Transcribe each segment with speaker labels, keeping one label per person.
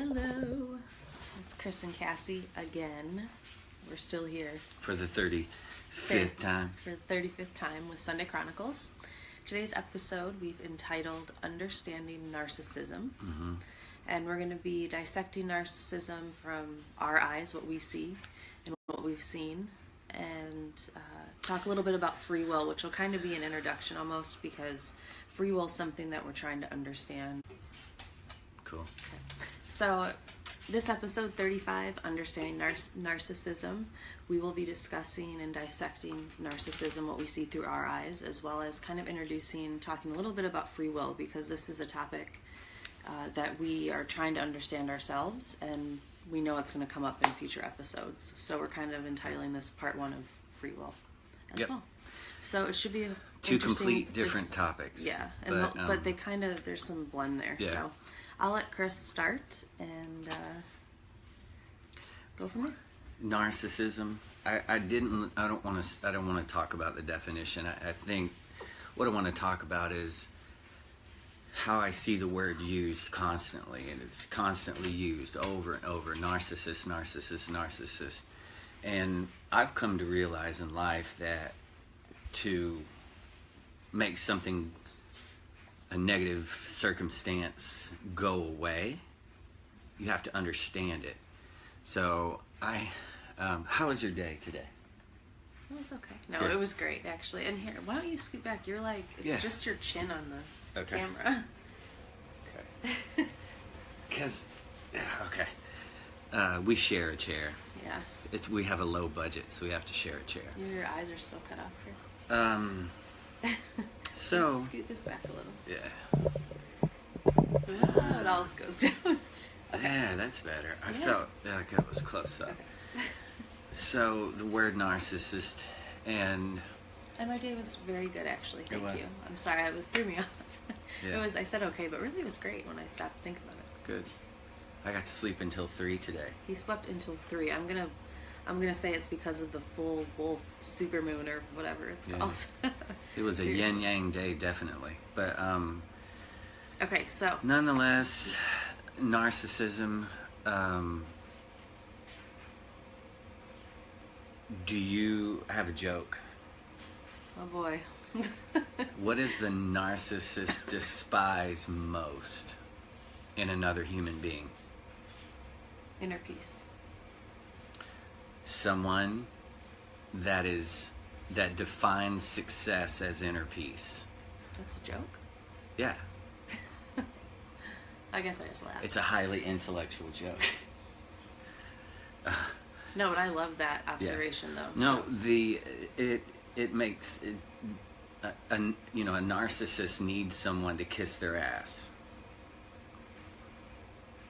Speaker 1: Hello, it's Chris and Cassie again. We're still here
Speaker 2: For the 35th time.
Speaker 1: for the 35th time with SONday Chronicles. Today's episode we've entitled Understanding Narcissism.
Speaker 2: Mm-hmm.
Speaker 1: And we're going to be dissecting narcissism from our eyes, what we see and what we've seen, and talk a little bit about free will, which will kind of be an introduction almost, because free will is something that we're trying to understand.
Speaker 2: Cool.
Speaker 1: So this episode 35, Understanding Narcissism, we will be discussing and dissecting narcissism, what we see through our eyes, as well as kind of talking a little bit about free will, because this is a topic that we are trying to understand ourselves, and we know it's going to come up in future episodes. So we're kind of entitling this part one of free will as well. So it should be
Speaker 2: two complete different topics.
Speaker 1: Yeah, and but they kind of, there's some blend there. Yeah. So I'll let Chris start and go from there.
Speaker 2: Narcissism. I don't want to talk about the definition. I think what I want to talk about is how I see the word used constantly, and it's constantly used over and over. Narcissist, narcissist, narcissist. And I've come to realize in life that to make something, a negative circumstance, go away, you have to understand it. So how was your day today?
Speaker 1: It was okay. No,
Speaker 2: Good.
Speaker 1: It was great, actually. And here, why don't you scoot back? You're like, it's just your chin on the camera.
Speaker 2: Okay. We share a chair.
Speaker 1: Yeah.
Speaker 2: We have a low budget, so we have to share a chair.
Speaker 1: Your eyes are still cut off, Chris.
Speaker 2: So
Speaker 1: scoot this back a little.
Speaker 2: Yeah.
Speaker 1: It all goes down. Okay.
Speaker 2: Yeah, that's better. I felt like that was close up.
Speaker 1: Okay.
Speaker 2: So the word narcissist, and
Speaker 1: my day was very good, actually. Thank
Speaker 2: was.
Speaker 1: you. I'm sorry, it threw me off.
Speaker 2: Yeah.
Speaker 1: I said okay, but really it was great when I stopped to think about it.
Speaker 2: Good. I got to sleep until 3 today.
Speaker 1: He slept until 3. I'm gonna say it's because of the full wolf supermoon or whatever it's called.
Speaker 2: It was a yin-yang day, definitely. But
Speaker 1: okay, so
Speaker 2: nonetheless, narcissism. Do you have a joke?
Speaker 1: Oh boy.
Speaker 2: What does the narcissist despise most in another human being?
Speaker 1: Inner peace.
Speaker 2: Someone that defines success as inner peace.
Speaker 1: That's a joke?
Speaker 2: Yeah.
Speaker 1: I guess I just laughed.
Speaker 2: It's a highly intellectual joke.
Speaker 1: No, but I love that observation though.
Speaker 2: No, it makes it, a narcissist needs someone to kiss their ass.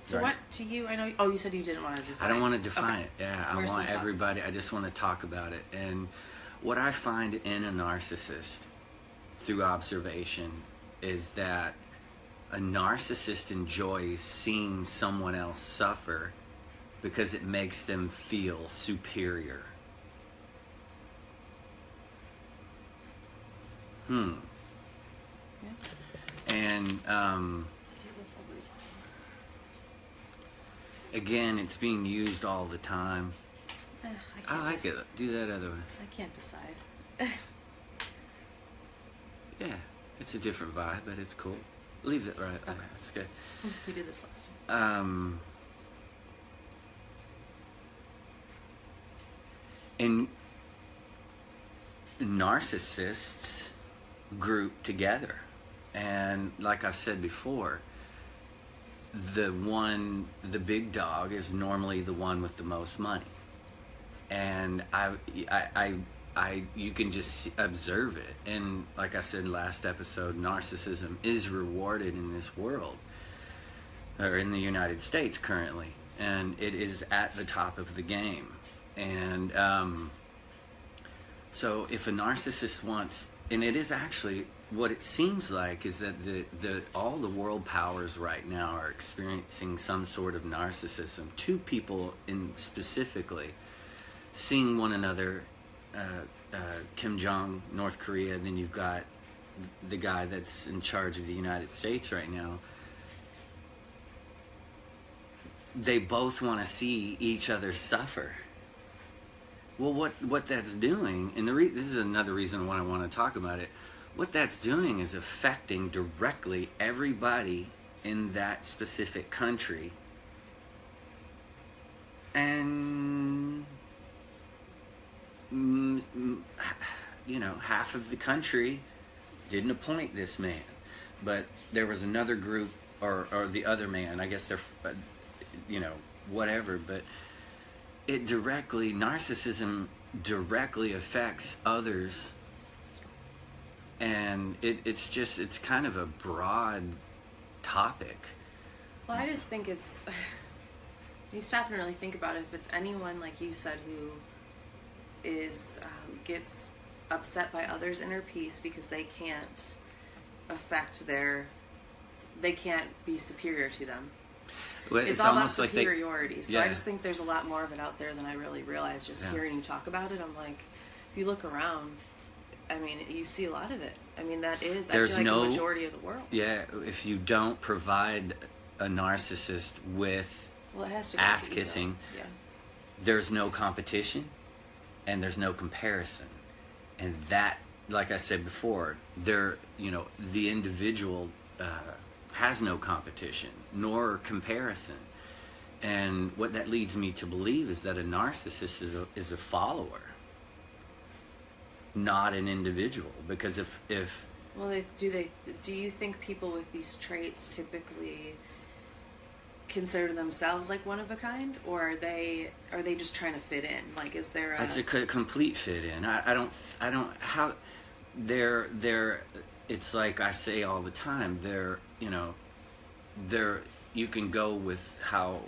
Speaker 1: So
Speaker 2: right?
Speaker 1: What to you? I know. Oh, you said you didn't want to define.
Speaker 2: I don't want to define it. Yeah, I want
Speaker 1: talk.
Speaker 2: everybody. I just want to talk about it. And what I find in a narcissist, through observation, is that a narcissist enjoys seeing someone else suffer because it makes them feel superior.
Speaker 1: Yeah.
Speaker 2: And again, it's being used all the time. I like it. Do that other way.
Speaker 1: I can't decide.
Speaker 2: Yeah, it's a different vibe, but it's cool. Leave it right.
Speaker 1: Okay.
Speaker 2: It's good.
Speaker 1: We did this last time.
Speaker 2: And narcissists group together, and like I've said before, the big dog is normally the one with the most money, and you can just observe it. And like I said last episode, narcissism is rewarded in this world, or in the United States currently, and it is at the top of the game. And so if a narcissist wants, and it is actually what it seems like, is that all the world powers right now are experiencing some sort of narcissism. Two people in specifically seeing one another, Kim Jong, North Korea, and then you've got the guy that's in charge of the United States right now. they both want to see each other suffer. Well, what that's doing, and this is another reason why I want to talk about it. What that's doing is affecting directly everybody in that specific country. And, half of the country didn't appoint this man. But there was another group, or the other man, I guess they're, whatever. But narcissism directly affects others. And it's kind of a broad topic.
Speaker 1: Well, I just think it's, you stop and really think about it. If it's anyone, like you said, who is gets upset by others' inner peace because they can't they can't be superior to them.
Speaker 2: Well,
Speaker 1: it's all about
Speaker 2: almost
Speaker 1: superiority.
Speaker 2: Like
Speaker 1: so I just think there's a lot more of it out there than I really realized. Just hearing you talk about it, I'm like, if you look around, I mean, you see a lot of it. I mean, that is, I feel like, the majority of the world.
Speaker 2: Yeah, if you don't provide a narcissist with
Speaker 1: it has to
Speaker 2: ass kissing, there's no competition and there's no comparison. And that, like I said before, the individual has no competition nor comparison. And what that leads me to believe is that a narcissist is a follower, not an individual. Because if do you think people with these traits typically consider themselves like one of a kind, or are they just trying to fit in? Like, is there it's a complete fit in. I don't how they're it's like I say all the time, they're you can go with how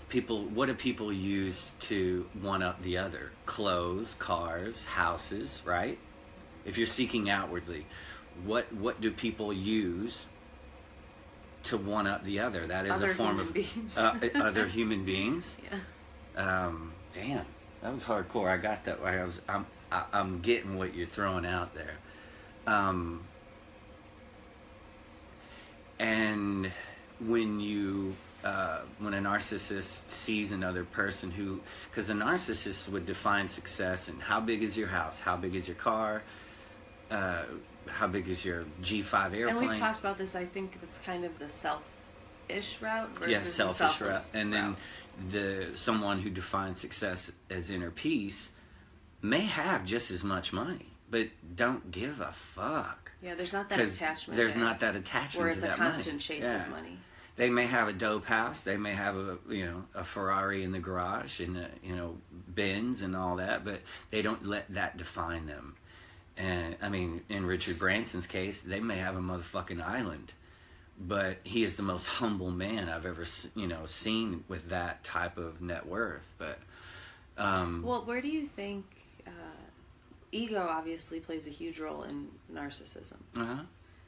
Speaker 2: people, what do people use to one up the other? Clothes, cars, houses, right? If you're seeking outwardly, what do people use to one up the other? That is
Speaker 1: other
Speaker 2: a form of
Speaker 1: beings.
Speaker 2: Other human beings.
Speaker 1: Yeah.
Speaker 2: Damn, that was hardcore. I got that. I'm getting what you're throwing out there. And when a narcissist sees another person because a narcissist would define success in how big is your house, how big is your car, how big is your G5 airplane.
Speaker 1: And we've talked about this. I think it's kind of the selfish route versus
Speaker 2: selfish
Speaker 1: the
Speaker 2: route. And then someone who defines success as inner peace may have just as much money, but don't give a fuck.
Speaker 1: Yeah, there's not that attachment.
Speaker 2: There's not that attachment
Speaker 1: where it's
Speaker 2: to that
Speaker 1: a constant
Speaker 2: money.
Speaker 1: chase of money.
Speaker 2: They may have a dope house. They may have a Ferrari in the garage and Benz and all that, but they don't let that define them. And I mean, in Richard Branson's case, they may have a motherfucking island, but he is the most humble man I've ever seen with that type of net worth. But
Speaker 1: well, where do you think ego obviously plays a huge role in narcissism?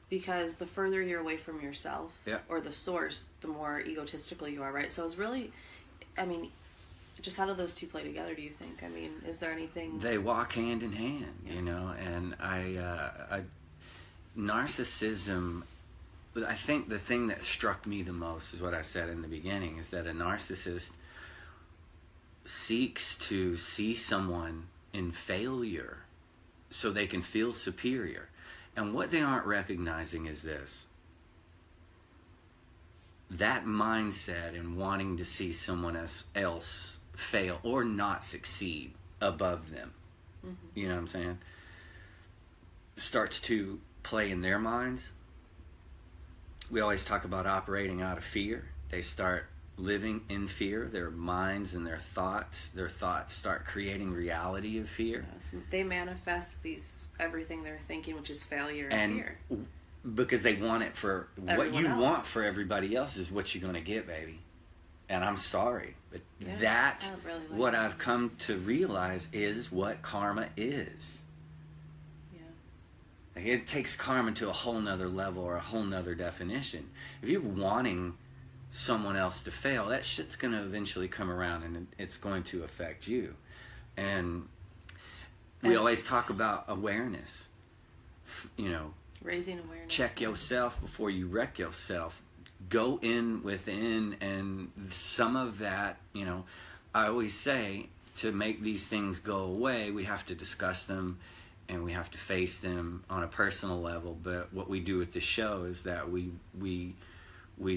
Speaker 1: Because the further you're away from yourself or the source, the more egotistical you are, right? So it's really, I mean, just how do those two play together, do you think? I mean, is there anything?
Speaker 2: They walk hand in hand, and narcissism, I think the thing that struck me the most is what I said in the beginning, is that a narcissist seeks to see someone in failure so they can feel superior. And what they aren't recognizing is this. That mindset and wanting to see someone else fail or not succeed above them, you know what I'm saying, starts to play in their minds. We always talk about operating out of fear. They start living in fear. Their minds and their thoughts start creating reality of fear.
Speaker 1: Yes, they manifest everything they're thinking, which is failure and fear.
Speaker 2: Because they want it for
Speaker 1: everyone
Speaker 2: what you
Speaker 1: else.
Speaker 2: Want for everybody else is what you're going to get, baby. And I'm sorry, but what I've come to realize is what karma is. Yeah. Like, it takes karma to a whole nother level or a whole nother definition. If you're wanting someone else to fail, that shit's going to eventually come around and it's going to affect you. And we always talk about awareness.
Speaker 1: Raising awareness.
Speaker 2: Check yourself before you wreck yourself. go in within, and some of that, I always say, to make these things go away, we have to discuss them and we have to face them on a personal level. But what we do with the show is that we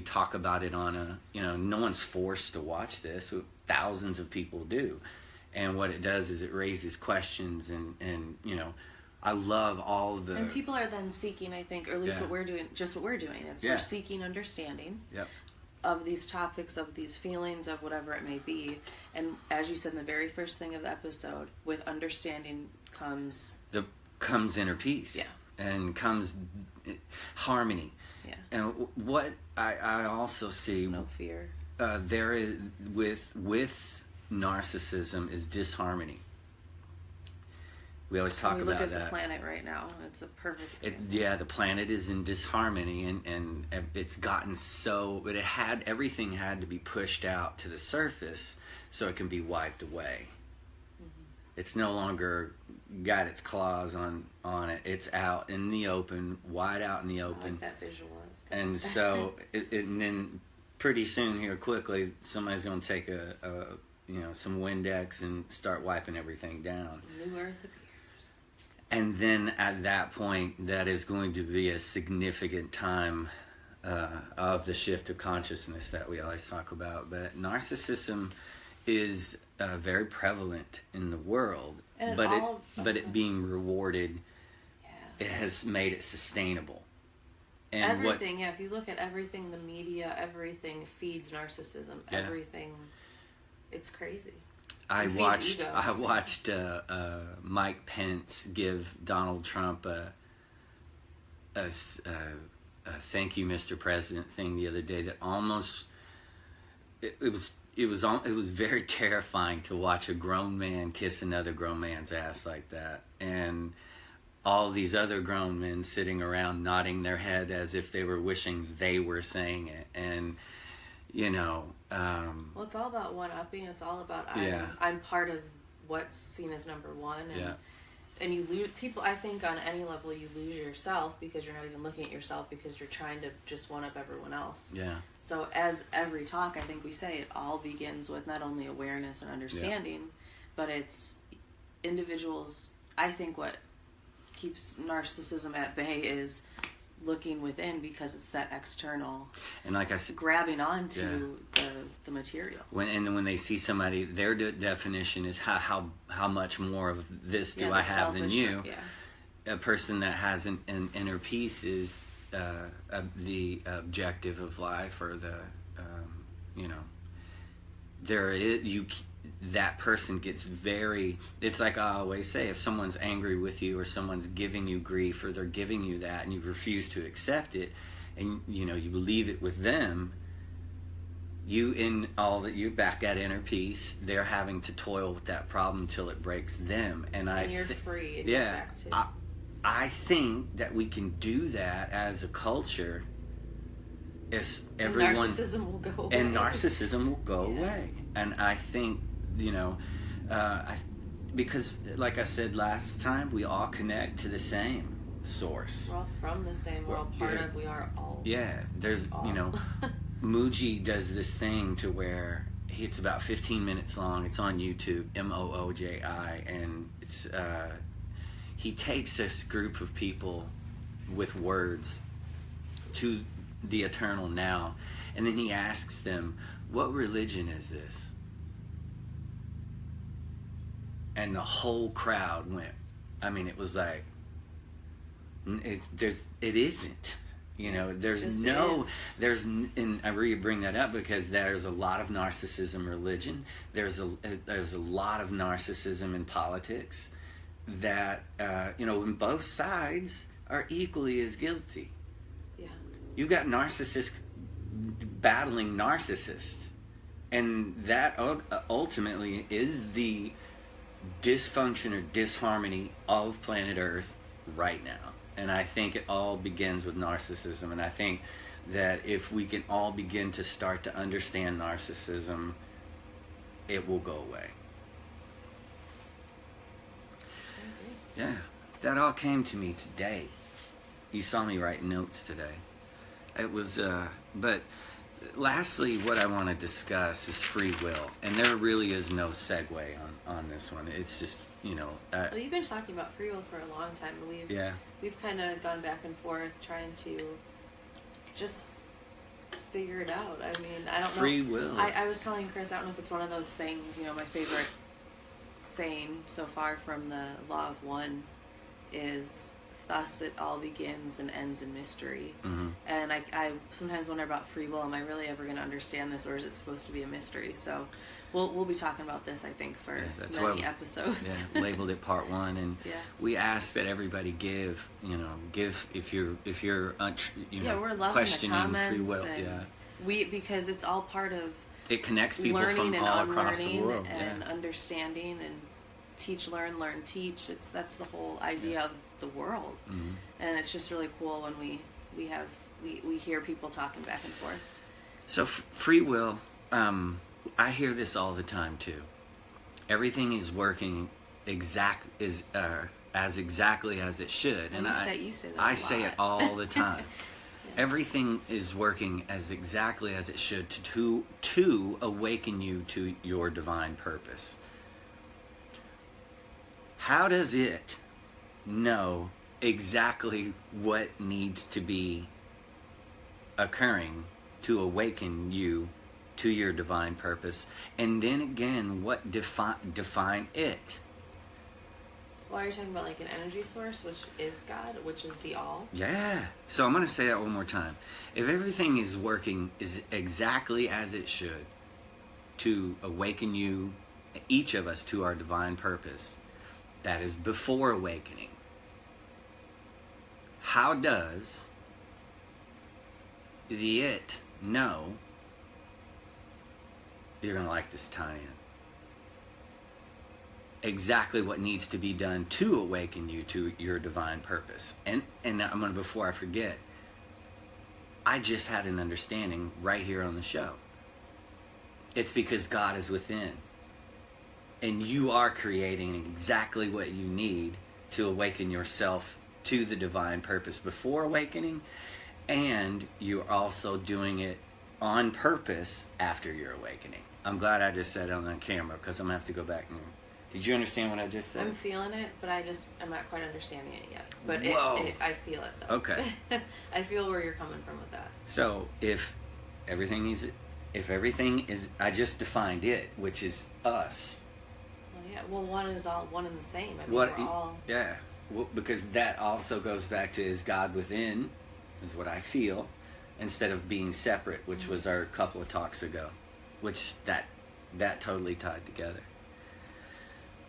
Speaker 2: talk about it on a, no one's forced to watch this. Thousands of people do. And what it does is it raises questions, and I love all the...
Speaker 1: And people are then seeking, I think, or at least what we're doing, just what we're doing. We're seeking understanding of these topics, of these feelings, of whatever it may be. And as you said in the very first thing of the episode, with understanding comes
Speaker 2: inner peace. And comes harmony. Yeah. And what I also see...
Speaker 1: No fear.
Speaker 2: There is, with narcissism, is disharmony. We always talk about that.
Speaker 1: We look at the planet right now. It's a perfect example.
Speaker 2: The planet is in disharmony, and it's gotten so... But everything had to be pushed out to the surface so it can be wiped away. Mm-hmm. It's no longer got its claws on it. It's out in the open, wide out in the open.
Speaker 1: I like that visual.
Speaker 2: And so, and then pretty soon here, quickly, somebody's going to take some Windex and start wiping everything down.
Speaker 1: New Earth appears.
Speaker 2: And then at that point, that is going to be a significant time of the shift of consciousness that we always talk about. But narcissism is very prevalent in the world, but it being rewarded, it has made it sustainable. And
Speaker 1: everything, if you look at everything, the media, everything feeds narcissism. Everything, it's crazy.
Speaker 2: I watched Mike Pence give Donald Trump a "Thank you, Mr. President" thing the other day that almost it was very terrifying to watch a grown man kiss another grown man's ass like that, and all these other grown men sitting around nodding their head as if they were wishing they were saying it. And
Speaker 1: well, it's all about one-upping. It's all about I'm part of what's seen as number one, and you lose people. I think on any level you lose yourself because you're not even looking at yourself, because you're trying to just one-up everyone else. So as every talk, I think we say, it all begins with not only awareness and understanding, but it's individuals. I think what keeps narcissism at bay is looking within, because it's that external,
Speaker 2: and like I said,
Speaker 1: grabbing onto the material.
Speaker 2: When they see somebody, their definition is how much more of this do I have than you. A person that has an inner peace is the objective of life, or the there is that person gets very... It's like I always say, if someone's angry with you, or someone's giving you grief, or they're giving you that, and you refuse to accept it, and you leave it with them, you're back at inner peace. They're having to toil with that problem until it breaks them, and
Speaker 1: you're free. And you're back to...
Speaker 2: I think that we can do that as a culture. If everyone...
Speaker 1: narcissism will go away.
Speaker 2: And narcissism will go away. And I think, because like I said last time, we all connect to the same source.
Speaker 1: We're all from the same, we're all part of, we are all.
Speaker 2: Yeah, there's, Mooji does this thing to where it's about 15 minutes long. It's on YouTube, Mooji, and it's, he takes this group of people with words to the eternal now, and then he asks them, what religion is this? And the whole crowd went. I mean, it was like, it isn't. And I really bring that up because there's a lot of narcissism in religion. There's a lot of narcissism in politics. That when both sides are equally as guilty. Yeah. You've got narcissists battling narcissists, and that ultimately is the dysfunction or disharmony of planet Earth right now. And I think it all begins with narcissism, and I think that if we can all begin to start to understand narcissism, it will go away. Yeah, that all came to me today. You saw me write notes today. It was But lastly, what I want to discuss is free will, and there really is no segue on this one. It's just,
Speaker 1: well, you've been talking about free will for a long time, and we've kind of gone back and forth trying to just figure it out. I mean, I don't know.
Speaker 2: Free will.
Speaker 1: I was telling Chris, I don't know if it's one of those things, my favorite saying so far from the Law of One is, thus it all begins and ends in mystery.
Speaker 2: Mm-hmm.
Speaker 1: And I sometimes wonder about free will. Am I really ever going to understand this, or is it supposed to be a mystery? So we'll be talking about this, I think, for many episodes.
Speaker 2: Yeah, labeled it part 1, and we ask that everybody give if you're
Speaker 1: we're loving
Speaker 2: questioning
Speaker 1: the comments
Speaker 2: free will.
Speaker 1: And because it's all part of
Speaker 2: it connects people
Speaker 1: learning
Speaker 2: from
Speaker 1: and
Speaker 2: all across the world,
Speaker 1: and understanding and teach, learn, teach. That's the whole idea of the world.
Speaker 2: Mm-hmm.
Speaker 1: And it's just really cool when we hear people talking back and forth.
Speaker 2: So free will, I hear this all the time too. Everything is working as exactly as it should, and
Speaker 1: you say that
Speaker 2: I say it all the time.
Speaker 1: Yeah.
Speaker 2: Everything is working as exactly as it should to awaken you to your divine purpose. How does it know exactly what needs to be occurring to awaken you to your divine purpose? And then again, what define it?
Speaker 1: Well, are you talking about like an energy source, which is God, which is the all?
Speaker 2: Yeah. So I'm going to say that one more time. If everything is working exactly as it should to awaken you, each of us, to our divine purpose, that is before awakening, how does the it know? You're going to like this tie-in. Exactly what needs to be done to awaken you to your divine purpose. And I'm going to, before I forget, I just had an understanding right here on the show. It's because God is within. And you are creating exactly what you need to awaken yourself to the divine purpose before awakening. And you're also doing it on purpose after your awakening. I'm glad I just said it on the camera, because I'm going to have to go back and... Did you understand what I just said?
Speaker 1: I'm feeling it, but I'm not quite understanding it yet. But I feel it, though.
Speaker 2: Okay.
Speaker 1: I feel where you're coming from with that.
Speaker 2: So if everything is, I just defined it, which is us.
Speaker 1: Well, yeah. Well, one is all one and the same. I mean,
Speaker 2: We're
Speaker 1: all.
Speaker 2: Yeah. Well, because that also goes back to, is God within, is what I feel, instead of being separate, which was our couple of talks ago, which that totally tied together.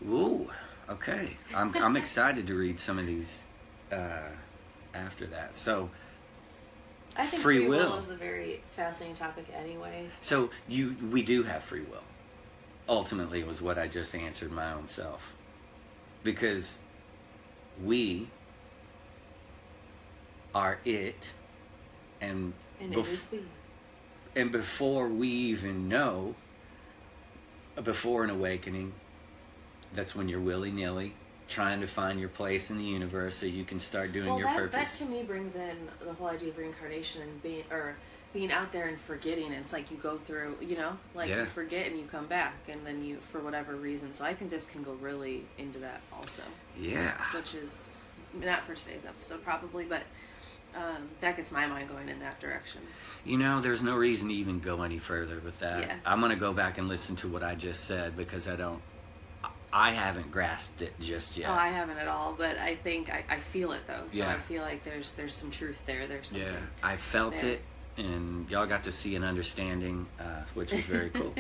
Speaker 2: Ooh, okay. I'm excited to read some of these after that. So,
Speaker 1: I think free will is a very fascinating topic anyway.
Speaker 2: So we do have free will. Ultimately, was what I just answered my own self, because we are it, and
Speaker 1: it is we.
Speaker 2: And before we even know, before an awakening, that's when you're willy-nilly trying to find your place in the universe so you can start doing your purpose.
Speaker 1: That to me brings in the whole idea of reincarnation and being out there and forgetting. It's like you go through, you forget and you come back, and then you, for whatever reason. So I think this can go really into that also.
Speaker 2: Yeah.
Speaker 1: Which is not for today's episode probably, but that gets my mind going in that direction.
Speaker 2: There's no reason to even go any further with that.
Speaker 1: Yeah.
Speaker 2: I'm going to go back and listen to what I just said, because I haven't grasped it just yet.
Speaker 1: Oh, I haven't at all, but I think I feel it though. So I feel like there's some truth there. There's something. Yeah,
Speaker 2: I felt it, and y'all got to see an understanding, which was very cool.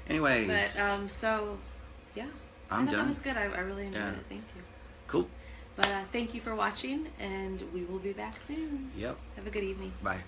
Speaker 2: Anyways,
Speaker 1: but
Speaker 2: I'm
Speaker 1: I thought
Speaker 2: done.
Speaker 1: That was good. I really enjoyed it. Thank you.
Speaker 2: Cool.
Speaker 1: But thank you for watching, and we will be back soon.
Speaker 2: Yep.
Speaker 1: Have a good evening.
Speaker 2: Bye.